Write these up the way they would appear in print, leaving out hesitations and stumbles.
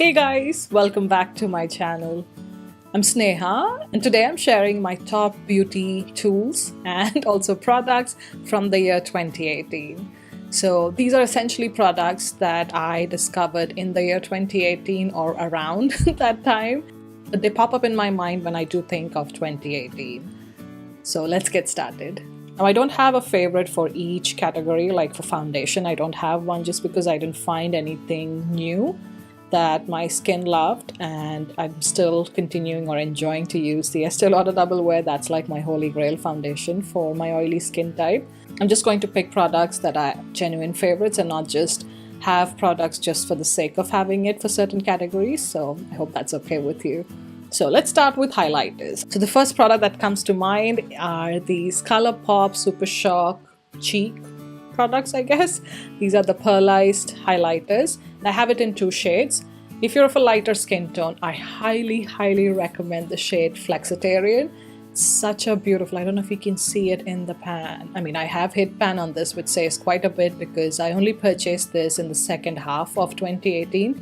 Hey guys, welcome back to my channel. I'm Sneha and today I'm sharing my top beauty tools and also products from the year 2018. So these are essentially products that I discovered in the year 2018 or around that time, but they pop up in my mind when I do think of 2018. So let's get started. Now I don't have a favorite for each category. Like for foundation, I don't have one just because I didn't find anything new that my skin loved, and I'm still continuing or enjoying to use the Estee Lauder Double Wear. That's like my holy grail foundation for my oily skin type. I'm just going to pick products that are genuine favorites and not just have products just for the sake of having it for certain categories. So I hope that's okay with you. So let's start with highlighters. So the first product that comes to mind are these ColourPop Super Shock Cheek products, I guess. These are the pearlized highlighters. I have it in two shades. If you're of a lighter skin tone, I highly recommend the shade Flexitarian. It's such a beautiful, I don't know if you can see it in the pan. I mean, I have hit pan on this, which says quite a bit because I only purchased this in the second half of 2018.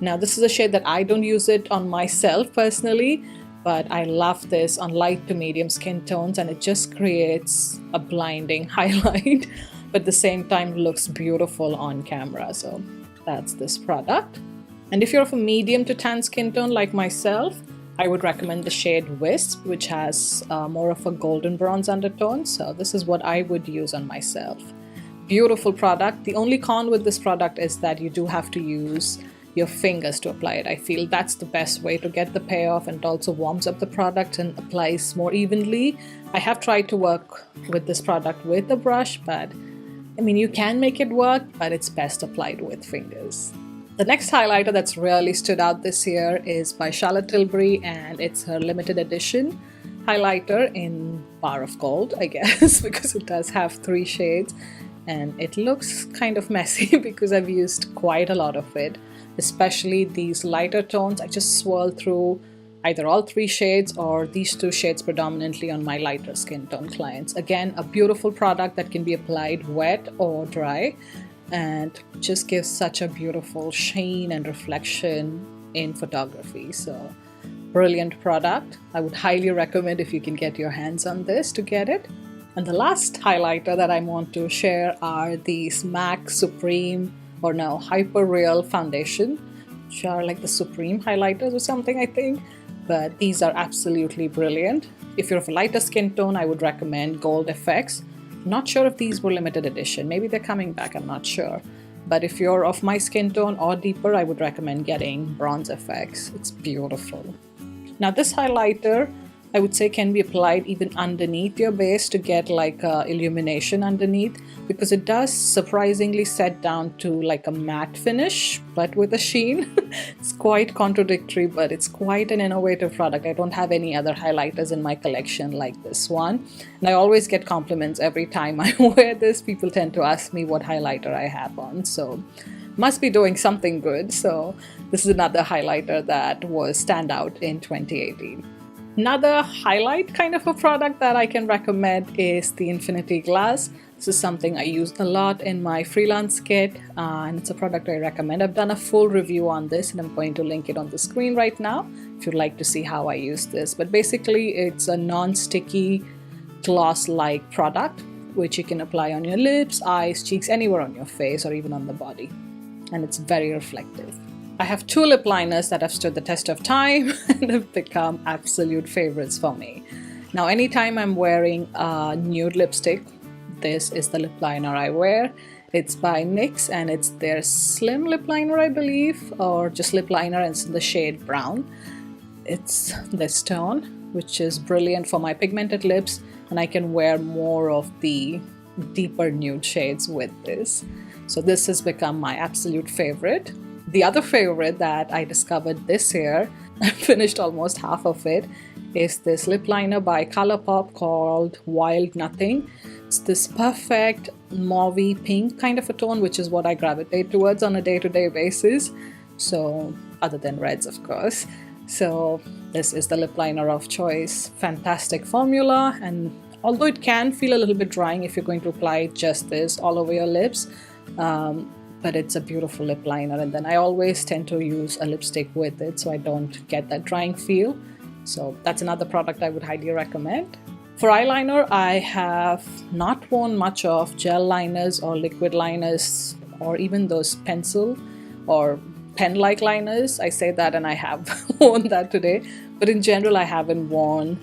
Now, this is a shade that I don't use it on myself personally, but I love this on light to medium skin tones, and it just creates a blinding highlight, but at the same time looks beautiful on camera. So that's this product. And if you're of a medium to tan skin tone like myself, I would recommend the shade Wisp, which has more of a golden bronze undertone. So this is what I would use on myself. Beautiful product. The only con with this product is that you do have to use your fingers to apply it. I feel that's the best way to get the payoff, and it also warms up the product and applies more evenly. I have tried to work with this product with a brush, but I mean, you can make it work, but it's best applied with fingers. The next highlighter that's really stood out this year is by Charlotte Tilbury, and it's her limited edition highlighter in Bar of Gold, I guess, because it does have 3 shades, and it looks kind of messy because I've used quite a lot of it. Especially these lighter tones, I just swirl through either all 3 shades or these 2 shades predominantly on my lighter skin tone clients. Again, a beautiful product that can be applied wet or dry and just gives such a beautiful sheen and reflection in photography. So brilliant product. I would highly recommend if you can get your hands on this to get it. And the last highlighter that I want to share are these MAC Supreme Hyper Real Foundation, which are like the Supreme highlighters or something, I think. But these are absolutely brilliant. If you're of a lighter skin tone, I would recommend Gold FX. Not sure if these were limited edition. Maybe they're coming back, I'm not sure. But if you're of my skin tone or deeper, I would recommend getting Bronze FX. It's beautiful. Now this highlighter, I would say, can be applied even underneath your base to get like a illumination underneath, because it does surprisingly set down to like a matte finish but with a sheen. It's quite contradictory, but it's quite an innovative product. I don't have any other highlighters in my collection like this one, and I always get compliments every time I wear this. People tend to ask me what highlighter I have on, so must be doing something good. So this is another highlighter that was standout in 2018. Another highlight kind of a product that I can recommend is the Infinity Glass. This is something I use a lot in my freelance kit, and it's a product I recommend. I've done a full review on this, and I'm going to link it on the screen right now if you'd like to see how I use this. But basically, it's a non-sticky gloss-like product which you can apply on your lips, eyes, cheeks, anywhere on your face or even on the body. And it's very reflective. I have 2 lip liners that have stood the test of time and have become absolute favorites for me. Now, anytime I'm wearing a nude lipstick, this is the lip liner I wear. It's by NYX, and it's their Slim lip liner, I believe, or just lip liner, and it's in the shade brown. It's this tone, which is brilliant for my pigmented lips, and I can wear more of the deeper nude shades with this. So this has become my absolute favorite. The other favorite that I discovered this year, I finished almost half of it, is this lip liner by ColourPop called Wild Nothing. It's this perfect mauvey pink kind of a tone, which is what I gravitate towards on a day-to-day basis. So, other than reds, of course. So this is the lip liner of choice. Fantastic formula, and although it can feel a little bit drying if you're going to apply just this all over your lips, but it's a beautiful lip liner. And then I always tend to use a lipstick with it so I don't get that drying feel. So that's another product I would highly recommend. For eyeliner, I have not worn much of gel liners or liquid liners or even those pencil or pen-like liners. I say that and I have worn that today, but in general I haven't worn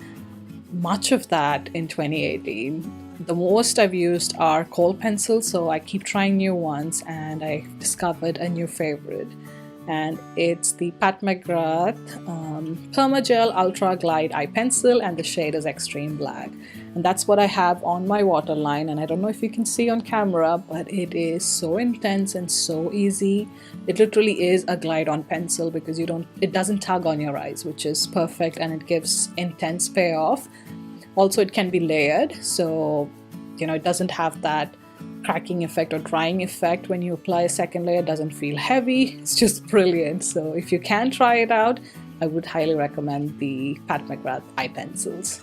much of that in 2018. The most I've used are kohl pencils, so I keep trying new ones, and I discovered a new favorite, and it's the Pat McGrath Permagel Ultra Glide Eye Pencil, and the shade is Extreme Black. And that's what I have on my waterline, and I don't know if you can see on camera, but it is so intense and so easy. It literally is a glide-on pencil because it doesn't tug on your eyes, which is perfect, and it gives intense payoff. Also, it can be layered, so it doesn't have that cracking effect or drying effect when you apply a second layer. It doesn't feel heavy. It's just brilliant. So if you can try it out, I would highly recommend the Pat McGrath eye pencils.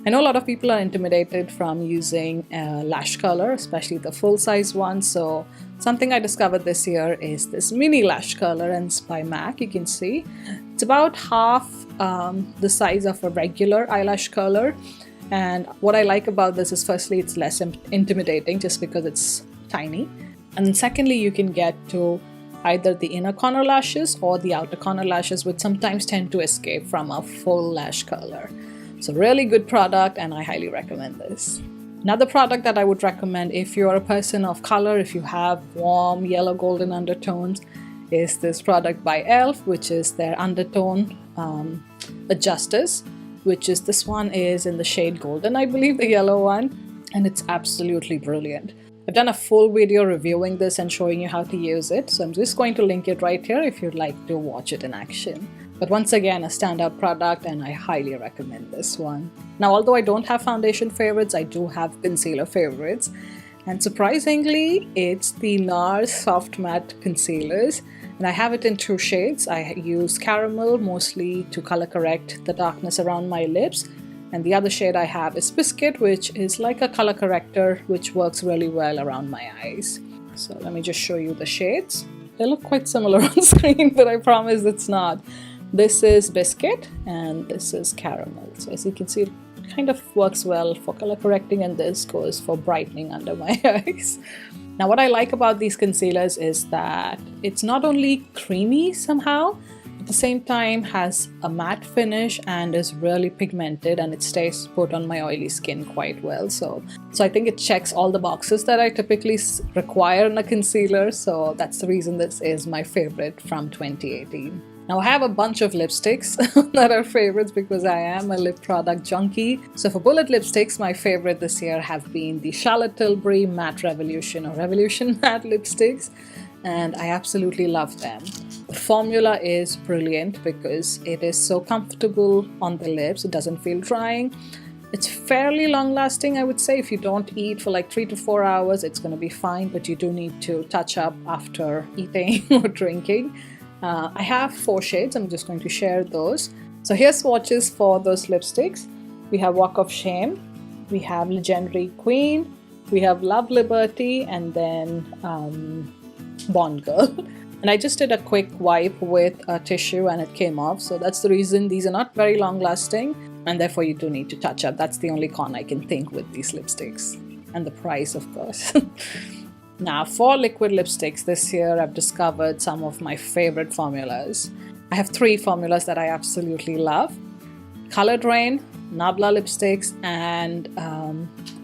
I know a lot of people are intimidated from using lash color, especially the full-size one. So something I discovered this year is this mini lash color, and it's by MAC. You can see it's about half the size of a regular eyelash color. And what I like about this is, firstly, it's less intimidating just because it's tiny. And then secondly, you can get to either the inner corner lashes or the outer corner lashes, which sometimes tend to escape from a full lash color. So really good product, and I highly recommend this. Another product that I would recommend if you're a person of color, if you have warm yellow golden undertones, is this product by e.l.f., which is their undertone adjusters, which is, this one is in the shade golden, I believe, the yellow one, and it's absolutely brilliant. I've done a full video reviewing this and showing you how to use it, so I'm just going to link it right here if you'd like to watch it in action. But once again, a standout product, and I highly recommend this one. Now, although I don't have foundation favorites, I do have concealer favorites. And surprisingly, it's the NARS Soft Matte Concealers. And I have it in two shades. I use Caramel mostly to color correct the darkness around my lips. And the other shade I have is Biscuit, which is like a color corrector, which works really well around my eyes. So let me just show you the shades. They look quite similar on screen, but I promise it's not. This is Biscuit and this is Caramel. So as you can see, it kind of works well for color correcting, and this goes for brightening under my eyes. Now, what I like about these concealers is that it's not only creamy somehow, but at the same time has a matte finish and is really pigmented, and it stays put on my oily skin quite well. So I think it checks all the boxes that I typically require in a concealer. So that's the reason this is my favorite from 2018. Now, I have a bunch of lipsticks that are favorites because I am a lip product junkie. So for bullet lipsticks, my favorite this year have been the Charlotte Tilbury Matte Revolution or Revolution Matte lipsticks, and I absolutely love them. The formula is brilliant because it is so comfortable on the lips. It doesn't feel drying. It's fairly long lasting, I would say. If you don't eat for like 3 to 4 hours, it's going to be fine, but you do need to touch up after eating or drinking. I have 4 shades. I'm just going to share those. So here's swatches for those lipsticks. We have Walk of Shame, we have Legendary Queen, we have Love Liberty, and then Bond Girl. And I just did a quick wipe with a tissue and it came off. So that's the reason these are not very long lasting, and therefore you do need to touch up. That's the only con I can think with these lipsticks. And the price, of course. Now, for liquid lipsticks this year, I've discovered some of my favorite formulas. I have 3 formulas that I absolutely love: Colored Rain, Nabla lipsticks, and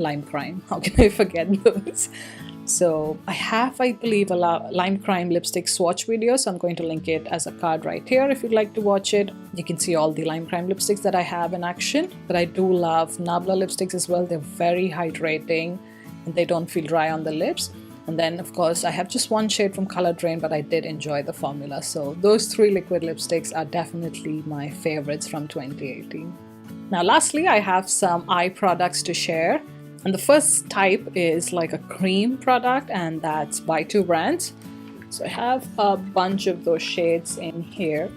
Lime Crime. How can I forget those? So I have, I believe, a Lime Crime lipstick swatch video, so I'm going to link it as a card right here if you'd like to watch it. You can see all the Lime Crime lipsticks that I have in action, but I do love Nabla lipsticks as well. They're very hydrating and they don't feel dry on the lips. And then, of course, I have just 1 shade from Colored Rain, but I did enjoy the formula. So those 3 liquid lipsticks are definitely my favorites from 2018. Now, lastly, I have some eye products to share. And the first type is like a cream product, and that's by 2 brands. So I have a bunch of those shades in here.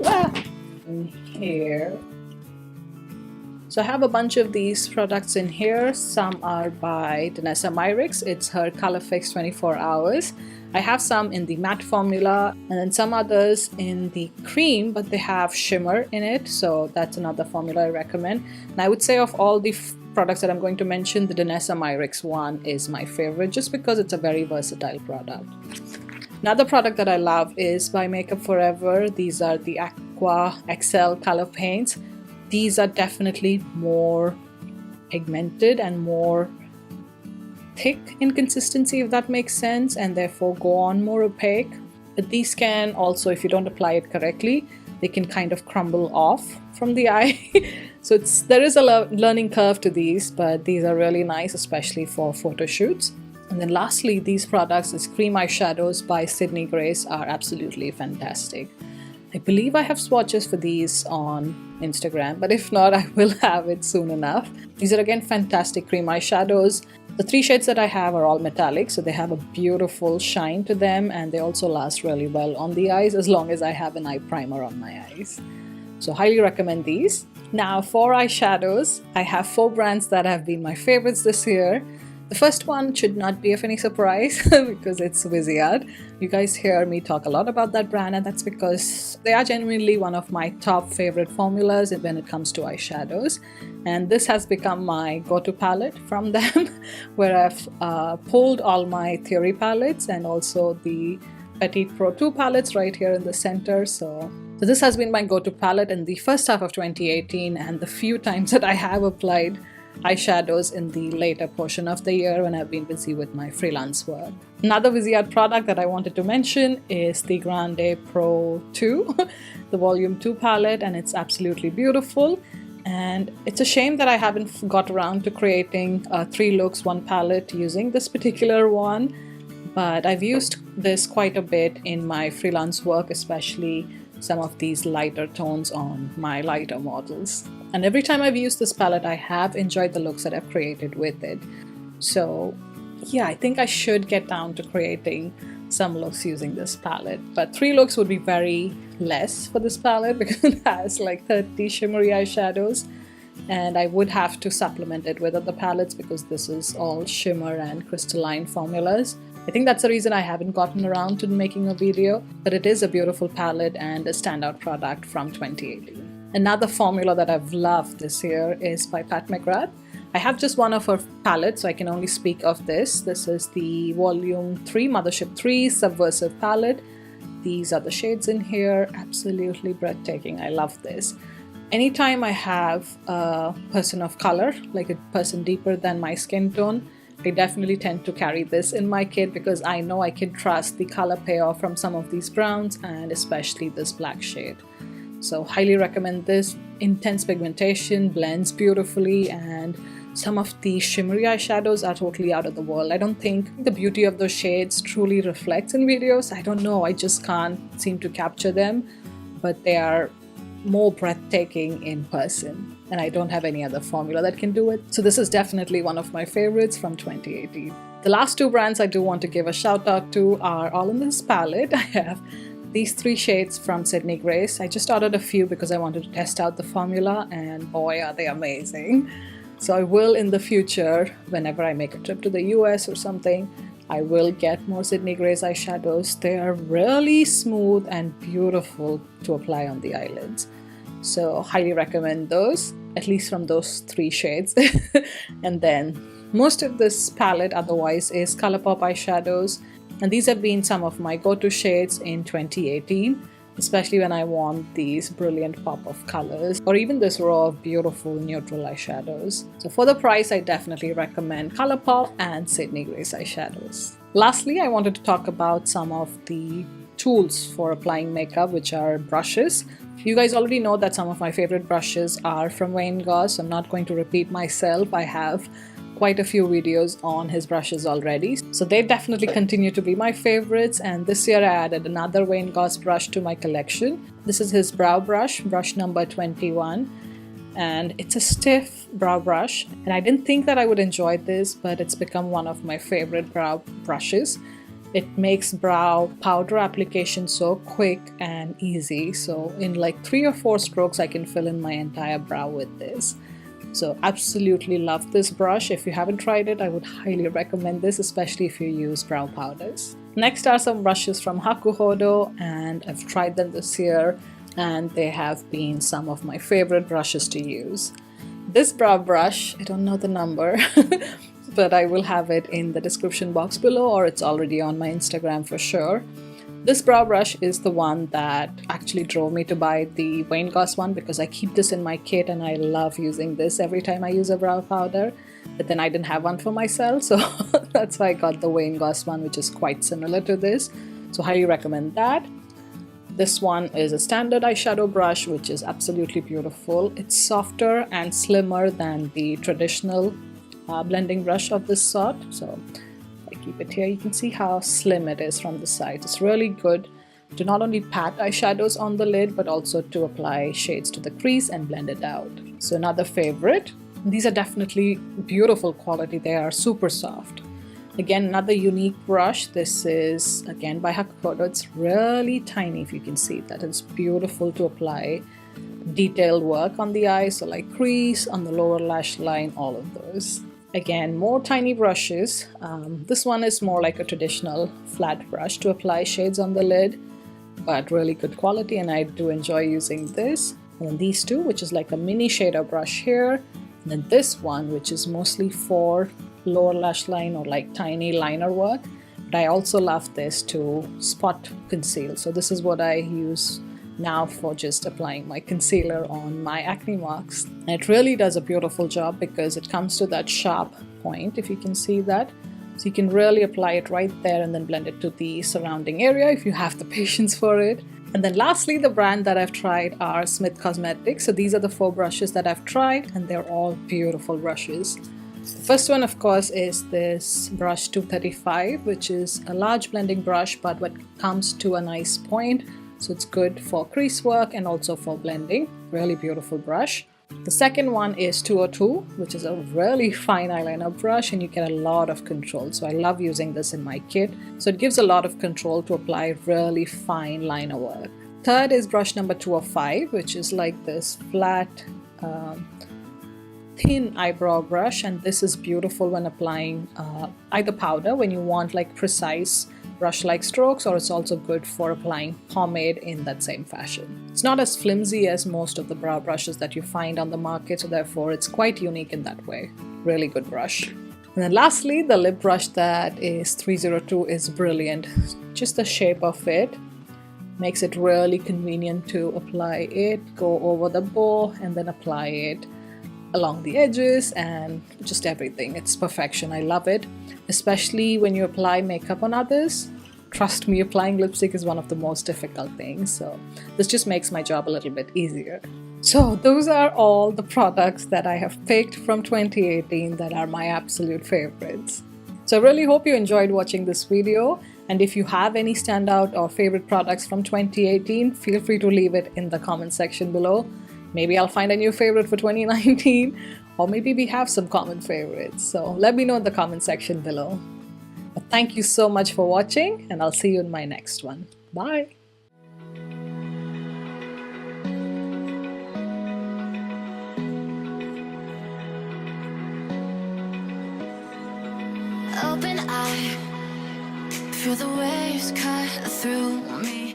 So I have a bunch of these products in here. Some are by Danessa Myricks. It's her Color Fix 24 Hours. I have some in the matte formula and then some others in the cream, but they have shimmer in it, so that's another formula I recommend. And I would say of all the products that I'm going to mention, the Danessa Myricks one is my favorite just because it's a very versatile product. Another product that I love is by Makeup Forever. These are the Aqua XL color paints. These are definitely more pigmented and more thick in consistency, if that makes sense, and therefore go on more opaque. But these can also, if you don't apply it correctly, they can kind of crumble off from the eye. So there is a learning curve to these, but these are really nice, especially for photo shoots. And then lastly, these products, these cream eyeshadows by Sydney Grace, are absolutely fantastic. I believe I have swatches for these on Instagram, but if not, I will have it soon enough. These are again fantastic cream eyeshadows. The 3 shades that I have are all metallic, so they have a beautiful shine to them, and they also last really well on the eyes as long as I have an eye primer on my eyes. So highly recommend these. Now for eyeshadows, I have 4 brands that have been my favorites this year. The first one should not be of any surprise because it's Viseart. You guys hear me talk a lot about that brand, and that's because they are genuinely one of my top favorite formulas when it comes to eyeshadows. And this has become my go-to palette from them, where I've pulled all my Theory palettes and also the Petite Pro 2 palettes right here in the center. So this has been my go-to palette in the first half of 2018, and the few times that I have applied eyeshadows in the later portion of the year when I've been busy with my freelance work. Another Viseart product that I wanted to mention is the Grande Pro 2, the Volume 2 palette, and it's absolutely beautiful. And it's a shame that I haven't got around to creating a 3 looks 1 palette using this particular one, but I've used this quite a bit in my freelance work, especially some of these lighter tones on my lighter models. And every time I've used this palette, I have enjoyed the looks that I've created with it. So yeah, I think I should get down to creating some looks using this palette. But 3 looks would be very less for this palette because it has like 30 shimmery eyeshadows. And I would have to supplement it with other palettes because this is all shimmer and crystalline formulas. I think that's the reason I haven't gotten around to making a video, but it is a beautiful palette and a standout product from 2018. Another formula that I've loved this year is by Pat McGrath. I have just one of her palettes, so I can only speak of this. This is the Volume 3, Mothership 3 Subversive palette. These are the shades in here, absolutely breathtaking. I love this. Anytime I have a person of color, like a person deeper than my skin tone, I definitely tend to carry this in my kit because I know I can trust the color payoff from some of these browns and especially this black shade. So highly recommend this. Intense pigmentation, blends beautifully, and some of the shimmery eyeshadows are totally out of the world. I don't think the beauty of those shades truly reflects in videos. I don't know, I just can't seem to capture them, but they are more breathtaking in person, and I don't have any other formula that can do it. So this is definitely one of my favorites from 2018. The last 2 brands I do want to give a shout out to are all in this palette. I have these 3 shades from Sydney Grace. I just ordered a few because I wanted to test out the formula, and boy are they amazing. So I will in the future, whenever I make a trip to the US or something, I will get more Sydney Grace eyeshadows. They are really smooth and beautiful to apply on the eyelids. So highly recommend those, at least from those 3 shades. And then most of this palette otherwise is ColourPop eyeshadows. And these have been some of my go-to shades in 2018, especially when I want these brilliant pop of colors, or even this row of beautiful neutral eyeshadows. So for the price, I definitely recommend ColourPop and Sydney Grace eyeshadows. Lastly, I wanted to talk about some of the tools for applying makeup, which are brushes. You guys already know that some of my favorite brushes are from Wayne Goss. I'm not going to repeat myself. I have quite a few videos on his brushes already, so they definitely continue to be my favorites. And this year I added another Wayne Goss brush to my collection. This is his brow brush, brush number 21, and it's a stiff brow brush, and I didn't think that I would enjoy this, but it's become one of my favorite brow brushes. It makes brow powder application so quick and easy, so in like 3 or 4 strokes I can fill in my entire brow with this. So absolutely love this brush. If you haven't tried it, I would highly recommend this, especially if you use brow powders. Next are some brushes from Hakuhodo, and I've tried them this year and they have been some of my favorite brushes to use. This brow brush, I don't know the number, but I will have it in the description box below, or it's already on my Instagram for sure. This brow brush is the one that actually drove me to buy the Wayne Goss one, because I keep this in my kit and I love using this every time I use a brow powder. But then I didn't have one for myself, so that's why I got the Wayne Goss one, which is quite similar to this. So highly recommend that. This one is a standard eyeshadow brush, which is absolutely beautiful. It's softer and slimmer than the traditional blending brush of this sort. So I keep it here. You can see how slim it is from the side. It's really good to not only pat eyeshadows on the lid, but also to apply shades to the crease and blend it out. So another favorite. These are definitely beautiful quality. They are super soft. Again, another unique brush. This is again by Hakuhodo. It's really tiny, if you can see that. It's beautiful to apply detailed work on the eye, so like crease, on the lower lash line, all of those. Again, more tiny brushes. This one is more like a traditional flat brush to apply shades on the lid, but really good quality, and I do enjoy using this. And then these two, which is like a mini shader brush here. And then this one, which is mostly for lower lash line or like tiny liner work. But I also love this to spot conceal. So this is what I use now for just applying my concealer on my acne marks. And it really does a beautiful job because it comes to that sharp point, if you can see that. So you can really apply it right there and then blend it to the surrounding area if you have the patience for it. And then lastly, the brand that I've tried are Smith Cosmetics. So these are the 4 brushes that I've tried, and they're all beautiful brushes. The first one, of course, is this brush 235, which is a large blending brush, but what comes to a nice point. So it's good for crease work and also for blending. Really beautiful brush. The second one is 202, which is a really fine eyeliner brush, and you get a lot of control. So I love using this in my kit. So it gives a lot of control to apply really fine liner work. Third is brush number 205, which is like this flat, thin eyebrow brush, and this is beautiful when applying either powder when you want like precise brush-like strokes, or it's also good for applying pomade in that same fashion. It's not as flimsy as most of the brow brushes that you find on the market, so therefore it's quite unique in that way. Really good brush. And then lastly, the lip brush that is 302 is brilliant. Just the shape of it makes it really convenient to apply it, go over the bow, and then apply it along the edges and just everything. It's perfection. I love it, especially when you apply makeup on others. Trust me, applying lipstick is one of the most difficult things, so this just makes my job a little bit easier. So those are all the products that I have picked from 2018 that are my absolute favorites. So I really hope you enjoyed watching this video, and if you have any standout or favorite products from 2018, feel free to leave it in the comment section below. Maybe I'll find a new favorite for 2019, or maybe we have some common favorites. So let me know in the comment section below. But thank you so much for watching, and I'll see you in my next one. Bye! Open eye, feel the waves cut through me.